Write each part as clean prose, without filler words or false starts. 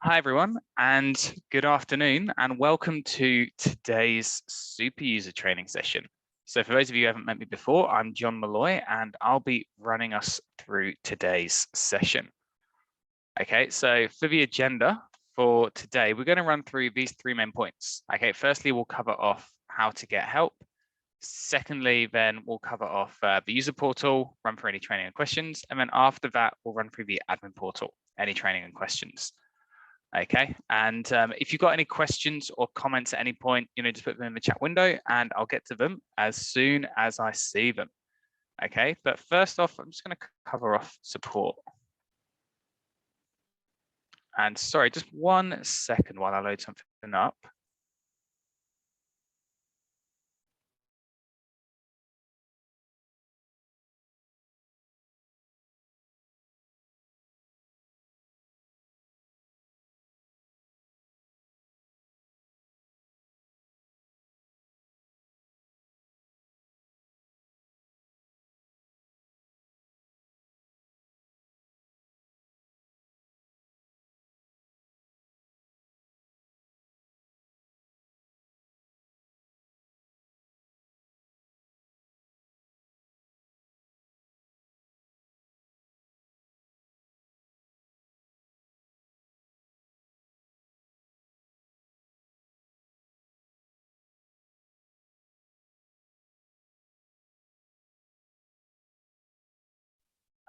Hi everyone, and good afternoon, and welcome to today's super user training session. So for those of you who haven't met me before, I'm John Malloy, and I'll be running us through today's session. Okay, so for the agenda for today, we're going to run through these three main points. Okay, firstly, we'll cover off how to get help. Secondly, then we'll cover off the user portal, run through any training and questions, and then after that, we'll run through the admin portal, any training and questions. Okay, and if you've got any questions or comments at any point, just put them in the chat window and I'll get to them as soon as I see them. Okay, but first off, I'm just going to cover off support. And sorry, just 1 second while I load something up.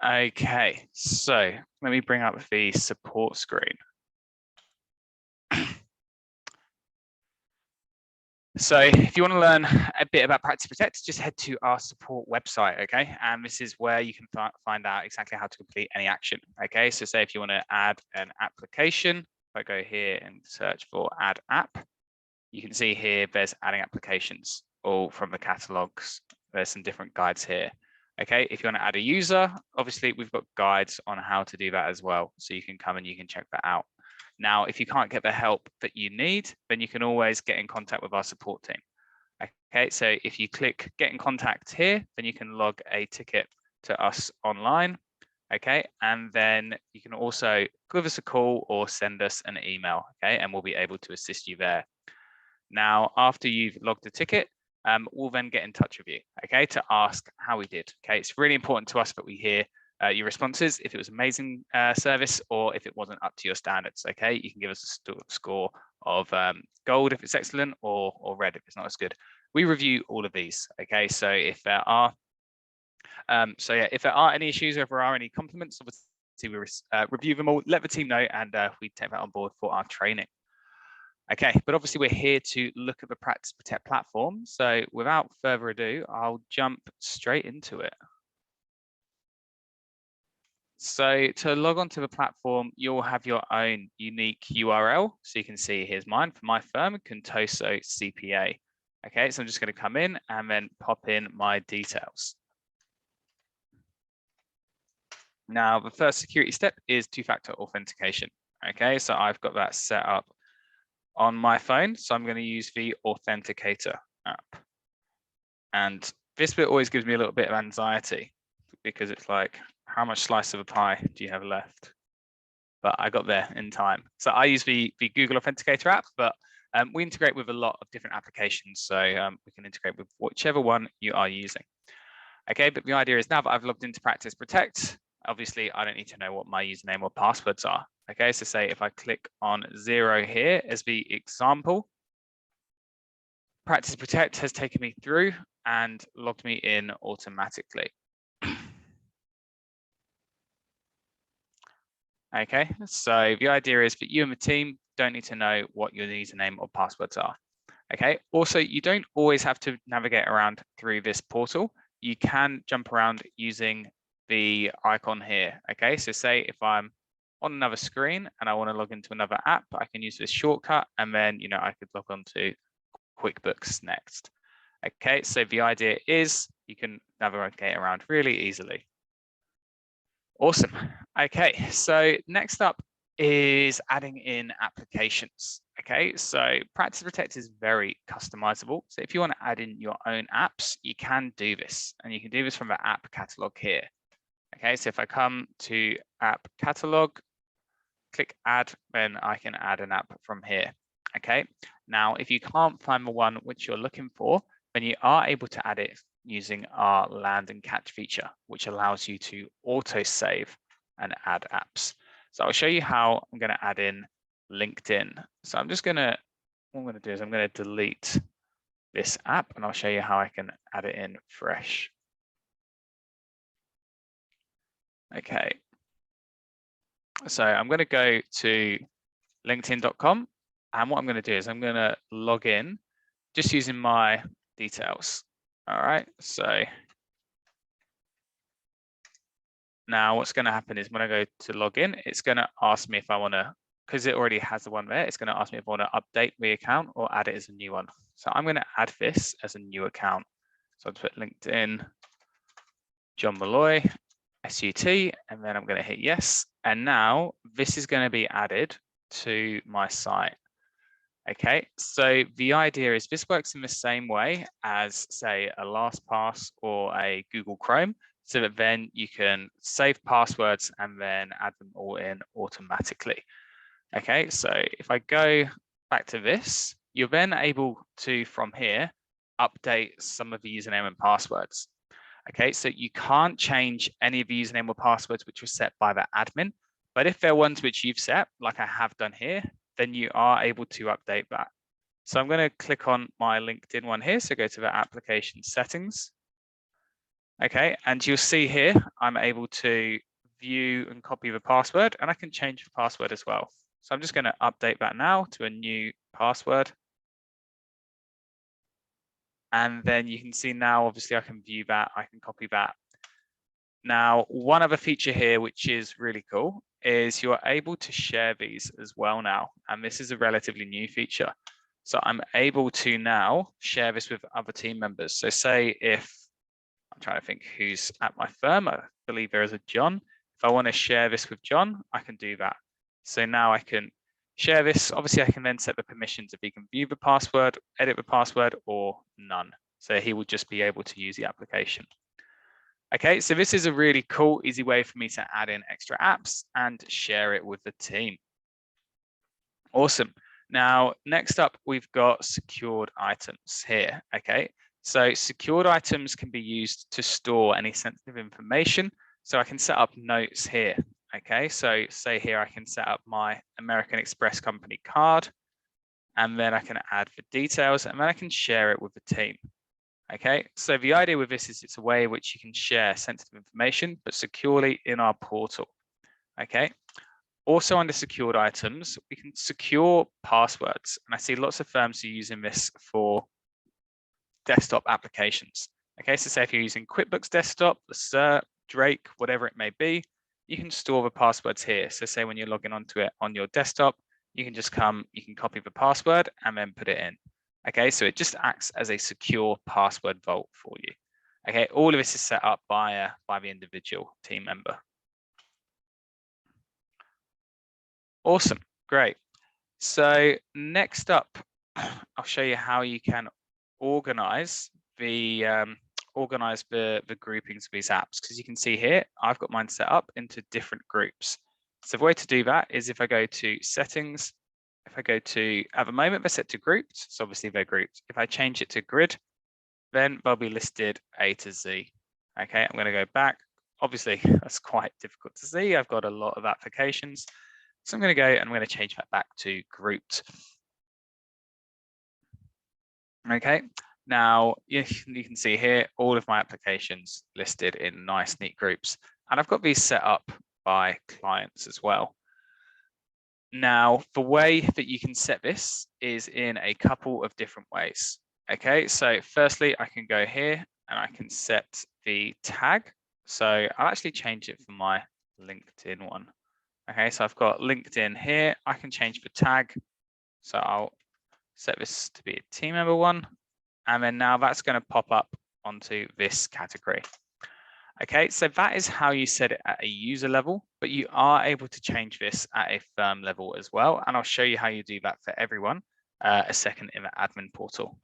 Okay, so let me bring up the support screen. So if you want to learn a bit about Practice Protect, just head to our support website, okay? And this is where you can find out exactly how to complete any action, okay? So say if you want to add an application, if I go here and search for add app, you can see here there's adding applications all from the catalogs. There's some different guides here, okay? If you want to add a user, obviously we've got guides on how to do that as well. So you can come and you can check that out. Now, if you can't get the help that you need, then you can always get in contact with our support team. Okay, so if you click get in contact here, then you can log a ticket to us online. Okay, and then you can also give us a call or send us an email. Okay, and we'll be able to assist you there. Now, after you've logged the ticket, we'll then get in touch with you, okay, to ask how we did. Okay, it's really important to us that we hear your responses, if it was amazing service or if it wasn't up to your standards. Okay, you can give us a score of gold if it's excellent or red if it's not as good. We review all of these. Okay, so if there are if there are any issues or if there are any compliments, obviously we review them all, let the team know, and we take that on board for our training. Okay, but obviously we're here to look at the Practice Protect platform. So without further ado, I'll jump straight into it. So to log onto the platform, you'll have your own unique URL. So you can see here's mine for my firm, Contoso CPA. Okay, so I'm just going to come in and then pop in my details. Now, the first security step is two-factor authentication. Okay, so I've got that set up on my phone. So I'm going to use the Authenticator app. And this bit always gives me a little bit of anxiety because it's like, how much slice of a pie do you have left? But I got there in time. So I use the Google Authenticator app, but we integrate with a lot of different applications. So we can integrate with whichever one you are using. Okay, but the idea is now that I've logged into Practice Protect, obviously I don't need to know what my username or passwords are. Okay, so say if I click on 0 here as the example, Practice Protect has taken me through and logged me in automatically. Okay, so the idea is that you and the team don't need to know what your username or passwords are. Okay, also you don't always have to navigate around through this portal. You can jump around using the icon here. Okay, so say if I'm on another screen and I want to log into another app, I can use this shortcut and then I could log on to QuickBooks next. Okay, so the idea is you can navigate around really easily. Awesome. Okay, so next up is adding in applications. Okay, so Practice Protect is very customizable. So if you want to add in your own apps, you can do this, and you can do this from the app catalog here. Okay, so if I come to app catalog, click add, then I can add an app from here. Okay, now if you can't find the one which you're looking for, then you are able to add it using our land and catch feature, which allows you to auto save and add apps. So I'll show you how I'm going to add in LinkedIn. So I'm just going to, what I'm going to do is I'm going to delete this app and I'll show you how I can add it in fresh. Okay. So I'm going to go to linkedin.com, and what I'm going to do is I'm going to log in just using my details. All right. So now what's going to happen is when I go to log in, it's going to ask me if I want to, because it already has the one there, it's going to ask me if I want to update the account or add it as a new one. So I'm going to add this as a new account. So I'll put LinkedIn, John Malloy, SUT, and then I'm going to hit yes. And now this is going to be added to my site. Okay, so the idea is this works in the same way as, say, a LastPass or a Google Chrome, so that then you can save passwords and then add them all in automatically. Okay, so if I go back to this, you're then able to, from here, update some of the username and passwords. Okay, so you can't change any of the username or passwords which were set by the admin, but if they're ones which you've set, like I have done here, then you are able to update that. So I'm going to click on my LinkedIn one here. So go to the application settings. Okay, and you'll see here, I'm able to view and copy the password, and I can change the password as well. So I'm just going to update that now to a new password. And then you can see now, obviously I can view that, I can copy that. Now, one other feature here, which is really cool, is you're able to share these as well now. And this is a relatively new feature. So I'm able to now share this with other team members. So say if, I'm trying to think who's at my firm, I believe there is a John. If I want to share this with John, I can do that. So now I can share this. Obviously, I can then set the permissions if he can view the password, edit the password, or none. So he will just be able to use the application. Okay, so this is a really cool, easy way for me to add in extra apps and share it with the team. Awesome. Now, next up, we've got secured items here. Okay, so secured items can be used to store any sensitive information. So I can set up notes here. Okay, so say here I can set up my American Express company card, and then I can add the details, and then I can share it with the team. Okay, so the idea with this is it's a way in which you can share sensitive information, but securely in our portal. Okay, also under secured items, we can secure passwords. And I see lots of firms are using this for desktop applications. Okay, so say if you're using QuickBooks Desktop, the Cert, Drake, whatever it may be, you can store the passwords here. So say when you're logging onto it on your desktop, you can just come, you can copy the password and then put it in. Okay, so it just acts as a secure password vault for you. Okay, all of this is set up by the individual team member. Awesome, great. So next up, I'll show you how you can organize the groupings of these apps, because you can see here, I've got mine set up into different groups. So the way to do that is if I go to settings, if I go to, at the moment, they're set to groups, so obviously they're grouped. If I change it to grid, then they'll be listed A to Z. Okay, I'm going to go back. Obviously, that's quite difficult to see. I've got a lot of applications. So I'm going to go and I'm going to change that back to grouped. Okay, now you can see here all of my applications listed in nice, neat groups. And I've got these set up by clients as well. Now, the way that you can set this is in a couple of different ways. Okay, so firstly, I can go here and I can set the tag. So I'll actually change it for my LinkedIn one. Okay, so I've got LinkedIn here. I can change the tag. So I'll set this to be a team member one. And then now that's going to pop up onto this category. Okay, so that is how you set it at a user level, but you are able to change this at a firm level as well. And I'll show you how you do that for everyone a second in the admin portal.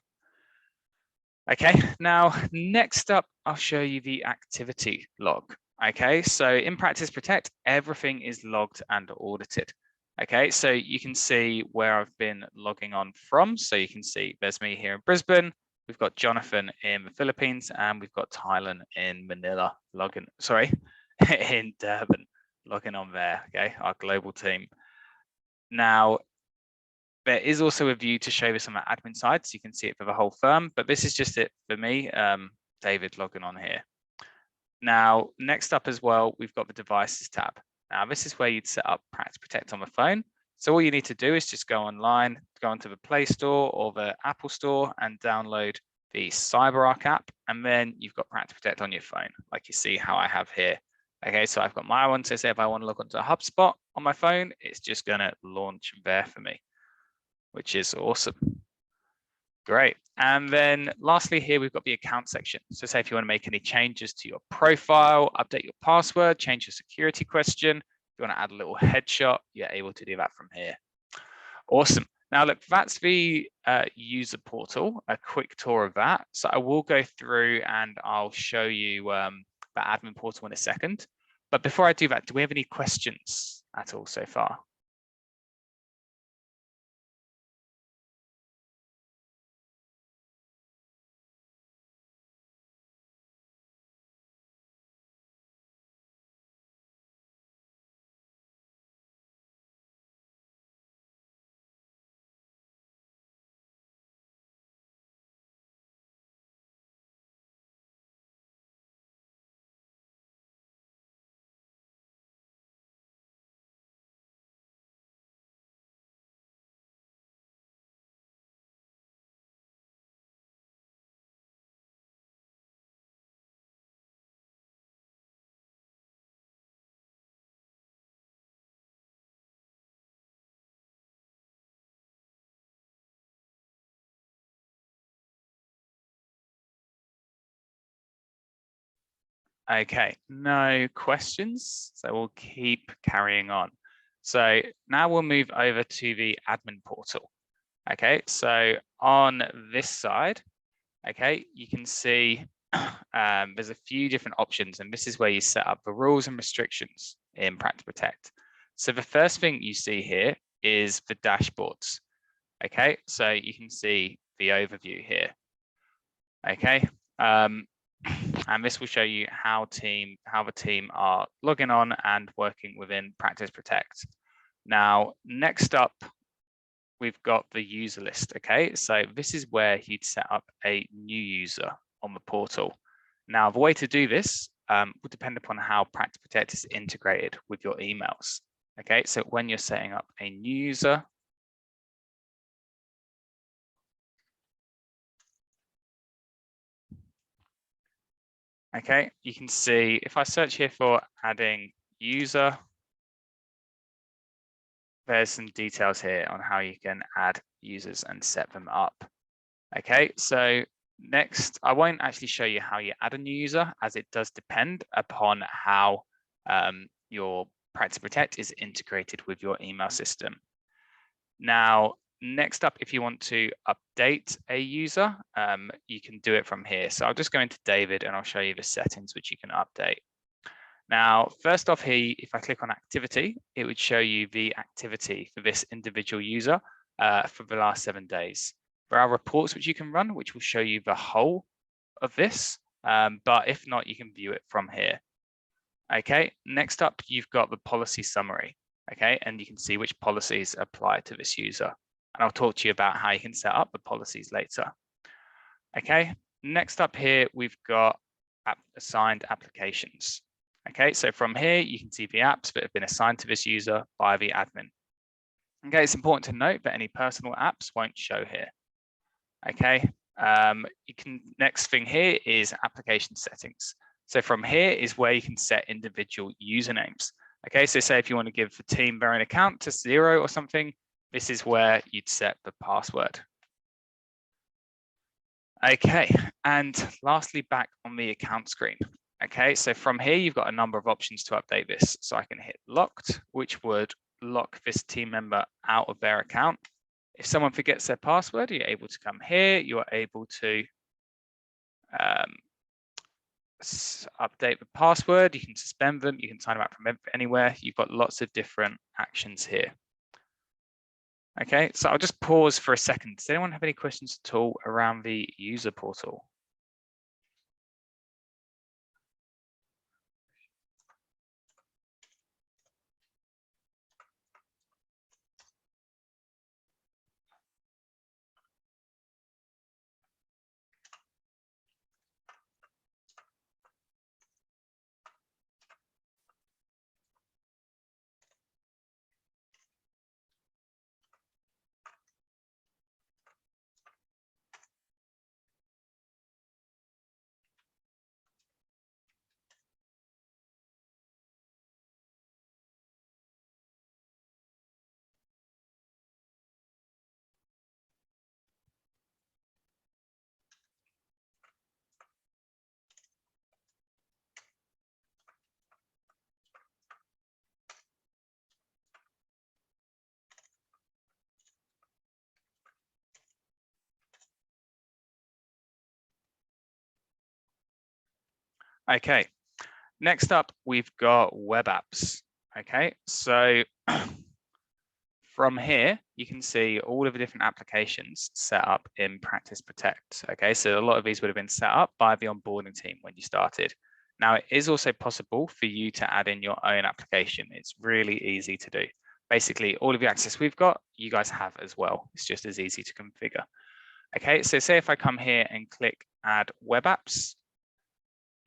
Okay, now next up, I'll show you the activity log. Okay, so in Practice Protect, everything is logged and audited. Okay, so you can see where I've been logging on from. So you can see there's me here in Brisbane. We've got Jonathan in the Philippines, and we've got Tylen in Manila in Durban logging on there. Okay, our global team. Now, there is also a view to show this on the admin side, so you can see it for the whole firm, but this is just it for me, David, logging on here. Now, next up as well, we've got the devices tab. Now, this is where you'd set up Practice Protect on the phone. So all you need to do is just go online, go onto the Play Store or the Apple Store and download the CyberArk app, and then you've got Practice Protect on your phone, like you see how I have here. Okay, so I've got my one, so say if I want to log onto HubSpot on my phone, it's just gonna launch there for me, which is awesome. Great. And then lastly here, we've got the account section. So say if you want to make any changes to your profile, update your password, change your security question, if you want to add a little headshot, you're able to do that from here. Awesome. Now look, that's the user portal, a quick tour of that. So I will go through and I'll show you the admin portal in a second. But before I do that, do we have any questions at all so far? Okay, no questions, so we'll keep carrying on. So now we'll move over to the admin portal. Okay, so on this side, okay, you can see there's a few different options, and this is where you set up the rules and restrictions in Practice Protect. So the first thing you see here is the dashboards. Okay, so you can see the overview here. Okay, and this will show you how the team are logging on and working within Practice Protect. Now, next up, we've got the user list. Okay, so this is where you'd set up a new user on the portal. Now, the way to do this will depend upon how Practice Protect is integrated with your emails. Okay, so when you're setting up a new user, okay, you can see if I search here for adding user, there's some details here on how you can add users and set them up. Okay, so next, I won't actually show you how you add a new user, as it does depend upon how your Practice Protect is integrated with your email system. Now, next up, if you want to update a user, you can do it from here. So I'll just go into David and I'll show you the settings which you can update. Now, first off here, if I click on activity, it would show you the activity for this individual user for the last 7 days. There are reports which you can run, which will show you the whole of this, but if not, you can view it from here. Okay, next up, you've got the policy summary, okay, and you can see which policies apply to this user. And I'll talk to you about how you can set up the policies later. Okay, next up here, we've got assigned applications. Okay, so from here, you can see the apps that have been assigned to this user by the admin. Okay, it's important to note that any personal apps won't show here. Okay, next thing here is application settings. So from here is where you can set individual usernames. Okay, so say if you want to give the team their own account to 0 or something, this is where you'd set the password. Okay, and lastly, back on the account screen. Okay, so from here, you've got a number of options to update this. So I can hit locked, which would lock this team member out of their account. If someone forgets their password, you're able to come here, you're able to update the password, you can suspend them, you can sign them out from anywhere. You've got lots of different actions here. Okay, so I'll just pause for a second. Does anyone have any questions at all around the user portal? Okay, next up, we've got web apps. Okay, so from here, you can see all of the different applications set up in Practice Protect. Okay, so a lot of these would have been set up by the onboarding team when you started. Now, it is also possible for you to add in your own application. It's really easy to do. Basically, all of the access we've got, you guys have as well. It's just as easy to configure. Okay, so say if I come here and click Add Web Apps,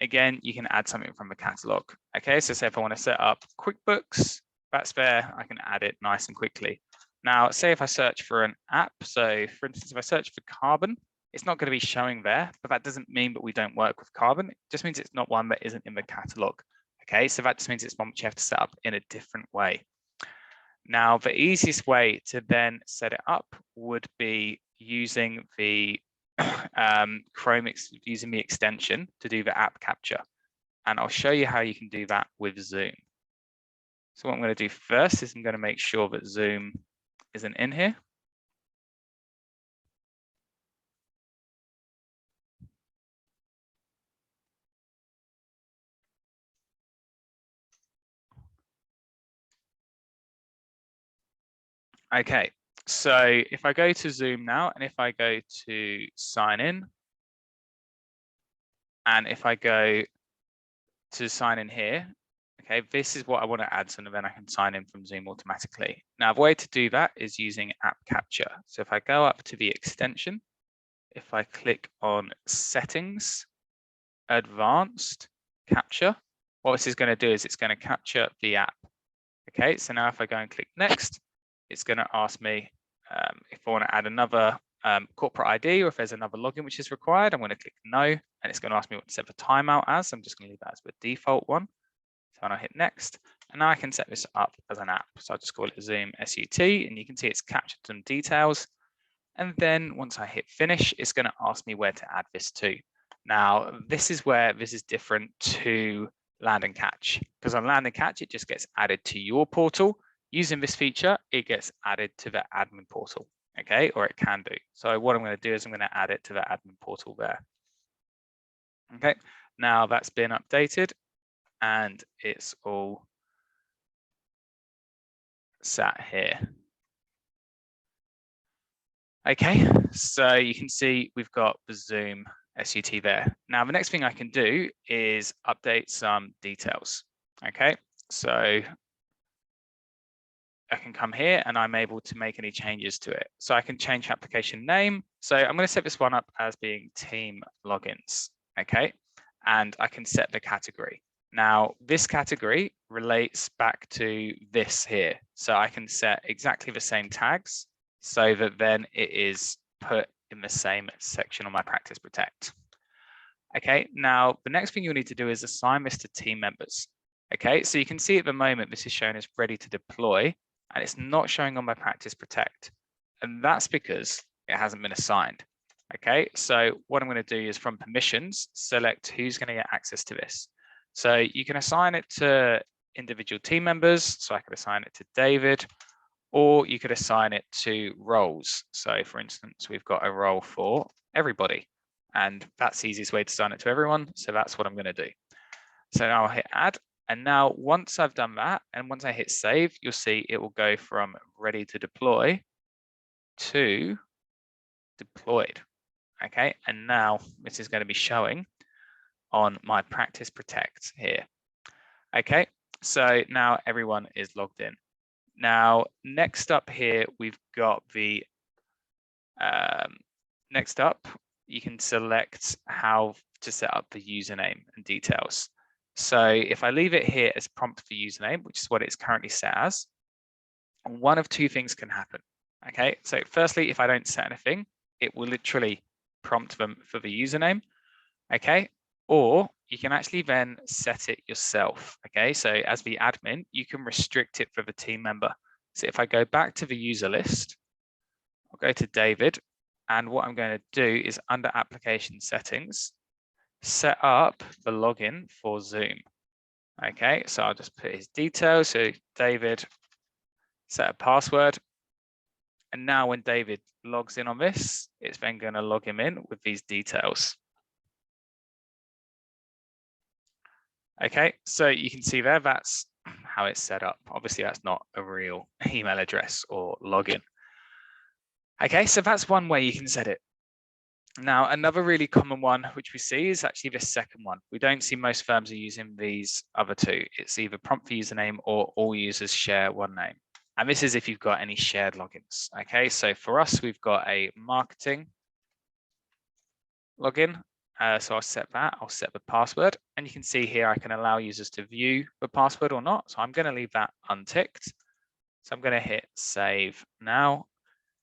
again, you can add something from the catalog. Okay, so say if I want to set up QuickBooks, that's there, I can add it nice and quickly. Now, say if I search for an app, so for instance, if I search for Carbon, it's not going to be showing there, but that doesn't mean that we don't work with Carbon. It just means it's not one that isn't in the catalog. Okay, so that just means it's one which you have to set up in a different way. Now, the easiest way to then set it up would be using the Chrome using the extension to do the app capture. And I'll show you how you can do that with Zoom. So what I'm going to do first is I'm going to make sure that Zoom isn't in here. Okay, so if I go to Zoom now, and if I go to sign in, and if I go to sign in here, okay, this is what I want to add, so then I can sign in from Zoom automatically. Now, the way to do that is using app capture. So if I go up to the extension, if I click on settings, advanced capture, what this is going to do is it's going to capture the app. Okay, so now if I go and click next, it's going to ask me if I want to add another corporate ID or if there's another login which is required. I'm going to click no, and it's going to ask me what to set the timeout as. I'm just going to leave that as the default one. So when I hit next, and now I can set this up as an app. So I'll just call it Zoom SUT, and you can see it's captured some details. And then once I hit finish, it's going to ask me where to add this to. Now, this is where this is different to Land and Catch, because on Land and Catch, it just gets added to your portal. Using this feature, it gets added to the admin portal, okay, or it can do. So what I'm going to do is I'm going to add it to the admin portal there. Okay, now that's been updated and it's all sat here. Okay, so you can see we've got the Zoom SUT there. Now, the next thing I can do is update some details. Okay, so I can come here and I'm able to make any changes to it. So I can change application name. So I'm going to set this one up as being team logins. Okay, and I can set the category. Now, this category relates back to this here. So I can set exactly the same tags so that then it is put in the same section on my Practice Protect. Okay, now the next thing you'll need to do is assign this to team members. Okay, so you can see at the moment this is shown as ready to deploy and it's not showing on my Practice Protect. And that's because it hasn't been assigned. Okay, so what I'm going to do is from permissions, select who's going to get access to this. So you can assign it to individual team members. So I could assign it to David, or you could assign it to roles. So for instance, we've got a role for everybody, and that's the easiest way to assign it to everyone. So that's what I'm going to do. So now I'll hit add. And now once I've done that, and once I hit save, you'll see it will go from ready to deploy to deployed. Okay, and now this is going to be showing on my practice protect here. Okay, so now everyone is logged in. Now, next up here, we've got the, next up, you can select how to set up the username and details. So if I leave it here as prompt for username, which is what it's currently set as, one of two things can happen. Okay, so firstly, if I don't set anything, it will literally prompt them for the username. Okay, or you can actually then set it yourself. Okay, so as the admin, you can restrict it for the team member. So if I go back to the user list, I'll go to David, and what I'm going to do is under application settings, set up the login for Zoom. Okay, so I'll just put his details. So David, set a password. And now when David logs in on this, it's then going to log him in with these details. Okay, so you can see there, that's how it's set up. Obviously, that's not a real email address or login. Okay, so that's one way you can set it. Now, another really common one, which we see, is actually the second one. We don't see most firms are using these other two. It's either prompt for username or all users share one name. And this is if you've got any shared logins. Okay, so for us, we've got a marketing login. So I'll set that, I'll set the password, and you can see here I can allow users to view the password or not. So I'm going to leave that unticked. So I'm going to hit save now.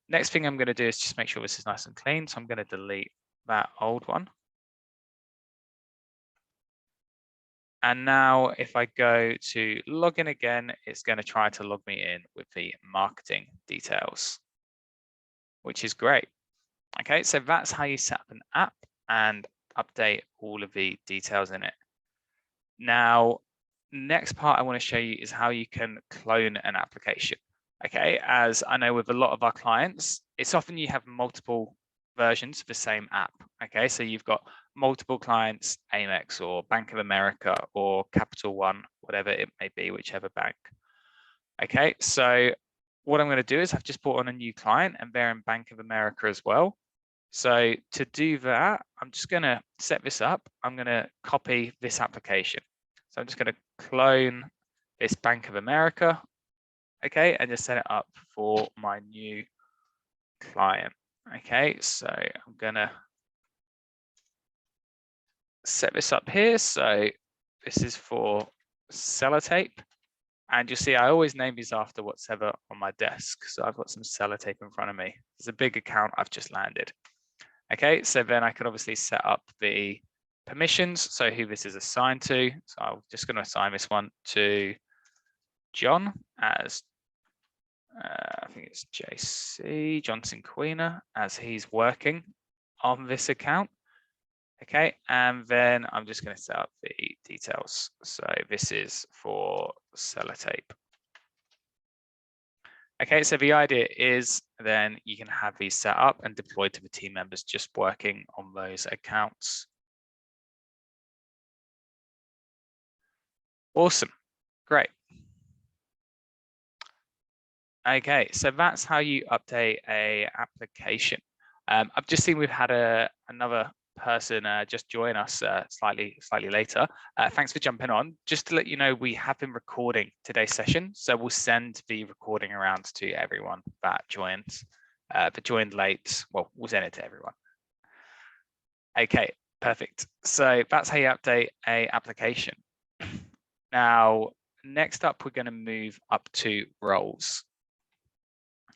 Next thing I'm going to do is just make sure this is nice and clean. So I'm going to delete that old one. And now if I go to login again, it's going to try to log me in with the marketing details, which is great. Okay, so that's how you set up an app and update all of the details in it. Now, next part I want to show you is how you can clone an application. Okay, as I know with a lot of our clients, it's often you have multiple versions of the same app. Okay, so you've got multiple clients, Amex or Bank of America or Capital One, whatever it may be, whichever bank. Okay, so what I'm going to do is I've just brought on a new client and they're in Bank of America as well. So to do that, I'm just going to set this up. I'm going to copy this application. So I'm just going to clone this Bank of America, okay, and just set it up for my new client. Okay, so I'm going to set this up here. So this is for Sellotape. And you see, I always name these after what's ever on my desk. So I've got some Sellotape in front of me. It's a big account I've just landed. Okay, so then I can obviously set up the permissions, so who this is assigned to. So I'm just going to assign this one to John as, I think it's JC, Johnson Queener, as he's working on this account. Okay, and then I'm just going to set up the details. So this is for Sellotape. Okay, so the idea is then you can have these set up and deployed to the team members just working on those accounts. Awesome, great. Okay, so that's how you update a application. I've just seen we've had another person just join us slightly later. Thanks for jumping on. Just to let you know, we have been recording today's session, so we'll send the recording around to everyone that joined. That joined late, well, we'll send it to everyone. Okay, perfect. So that's how you update a application. Now, next up, we're going to move up to roles.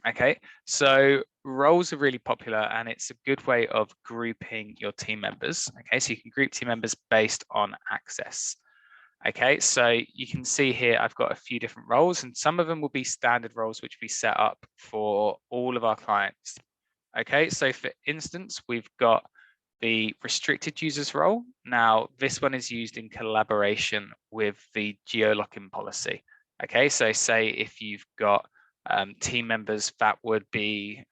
Okay, so roles are really popular and it's a good way of grouping your team members. Okay, so you can group team members based on access. Okay, so you can see here I've got a few different roles and some of them will be standard roles which we set up for all of our clients. Okay, so for instance, we've got the restricted users role. Now, this one is used in collaboration with the geo-locking policy. Okay, so say if you've got team members that would be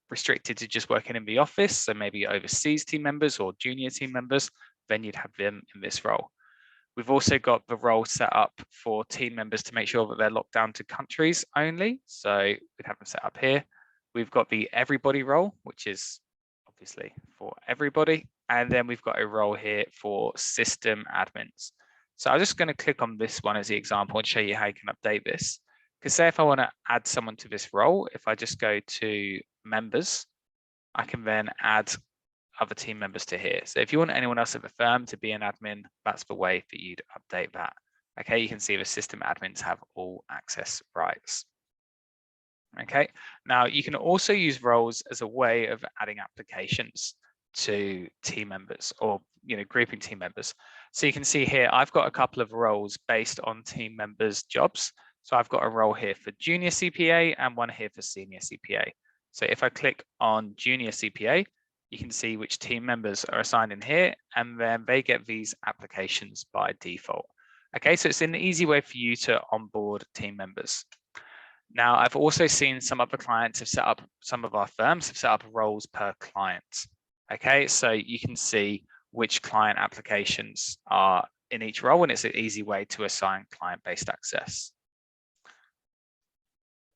restricted to just working in the office, so maybe overseas team members or junior team members, then you'd have them in this role. We've also got the role set up for team members to make sure that they're locked down to countries only. So we'd have them set up here. we've got the everybody role, which is obviously for everybody. And then we've got a role here for system admins. So I'm just going to click on this one as the example and show you how you can update this. Because say if I want to add someone to this role, if I just go to members, I can then add other team members to here. So if you want anyone else at the firm to be an admin, that's the way for you to update that. Okay, you can see the system admins have all access rights. Okay, now you can also use roles as a way of adding applications to team members, or grouping team members. So you can see here, I've got a couple of roles based on team members' jobs. So I've got a role here for junior CPA and one here for senior CPA. So if I click on junior CPA, you can see which team members are assigned in here, and then they get these applications by default. Okay, so it's an easy way for you to onboard team members. Now, I've also seen some other clients have set up, some of our firms have set up roles per client. Okay, so you can see which client applications are in each role, and it's an easy way to assign client-based access.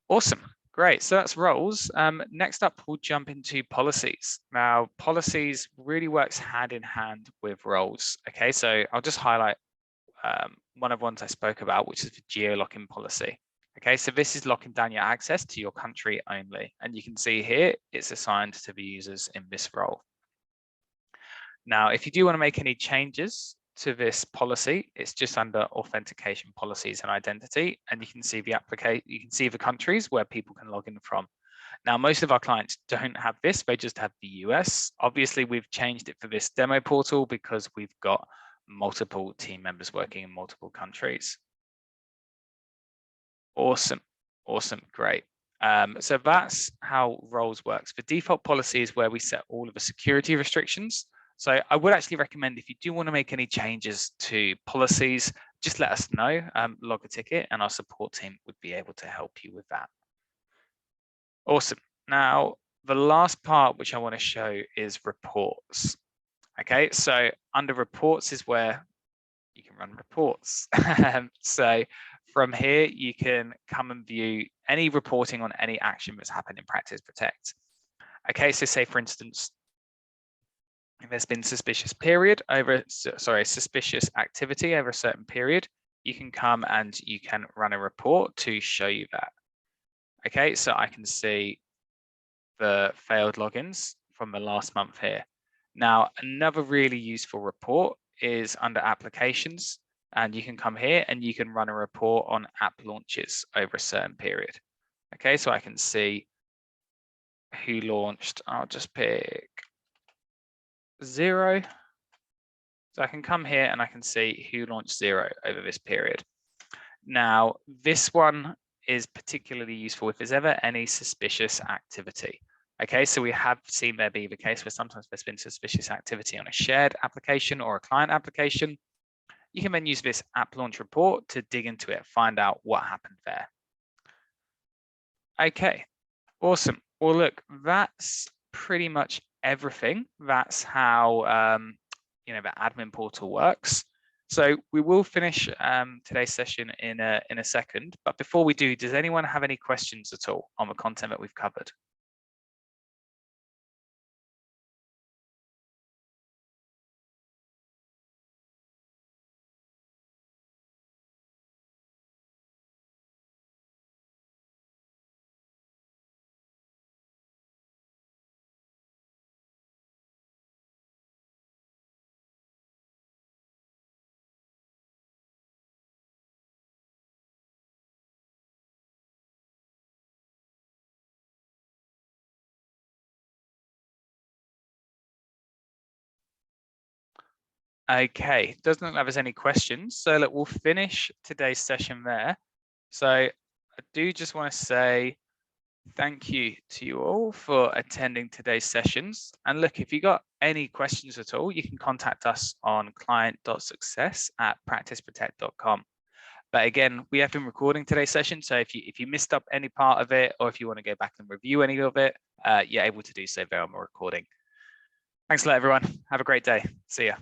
Awesome, great, so that's roles. Next up, we'll jump into policies. Now, policies really works hand in hand with roles. Okay, so I'll just highlight one of the ones I spoke about, which is the geo-locking policy. Okay, so this is locking down your access to your country only. And you can see here, it's assigned to the users in this role. Now, if you do want to make any changes to this policy, it's just under authentication policies and identity. And you can see the countries where people can log in from. Now, most of our clients don't have this, they just have the US. Obviously, we've changed it for this demo portal because we've got multiple team members working in multiple countries. Awesome, great. So that's how roles works. The default policy is where we set all of the security restrictions. So I would actually recommend, if you do want to make any changes to policies, just let us know, log a ticket, and our support team would be able to help you with that. Awesome. Now, the last part which I want to show is reports. Okay, so under reports is where you can run reports. So from here, you can come and view any reporting on any action that's happened in Practice Protect. Okay, so say for instance, if there's been suspicious activity over a certain period, you can come and you can run a report to show you that. Okay, so I can see the failed logins from the last month here. Now, another really useful report is under applications, and you can come here and you can run a report on app launches over a certain period. Okay, so I can see who launched. I'll just pick 0. So I can come here and I can see who launched 0 over this period. Now, this one is particularly useful if there's ever any suspicious activity. Okay, so we have seen there be the case where sometimes there's been suspicious activity on a shared application or a client application. You can then use this app launch report to dig into it, find out what happened there. Okay, awesome. Well, look, that's pretty much everything. That's how the admin portal works. So we will finish today's session in a second. But before we do, does anyone have any questions at all on the content that we've covered? Okay, doesn't look like there's any questions. So look, we'll finish today's session there. So I do just want to say thank you to you all for attending today's sessions. And look, if you got any questions at all, you can contact us on client.success@practiceprotect.com. But again, we have been recording today's session. So if you missed up any part of it, or if you want to go back and review any of it, you're able to do so there on the recording. Thanks a lot, everyone. Have a great day. See ya.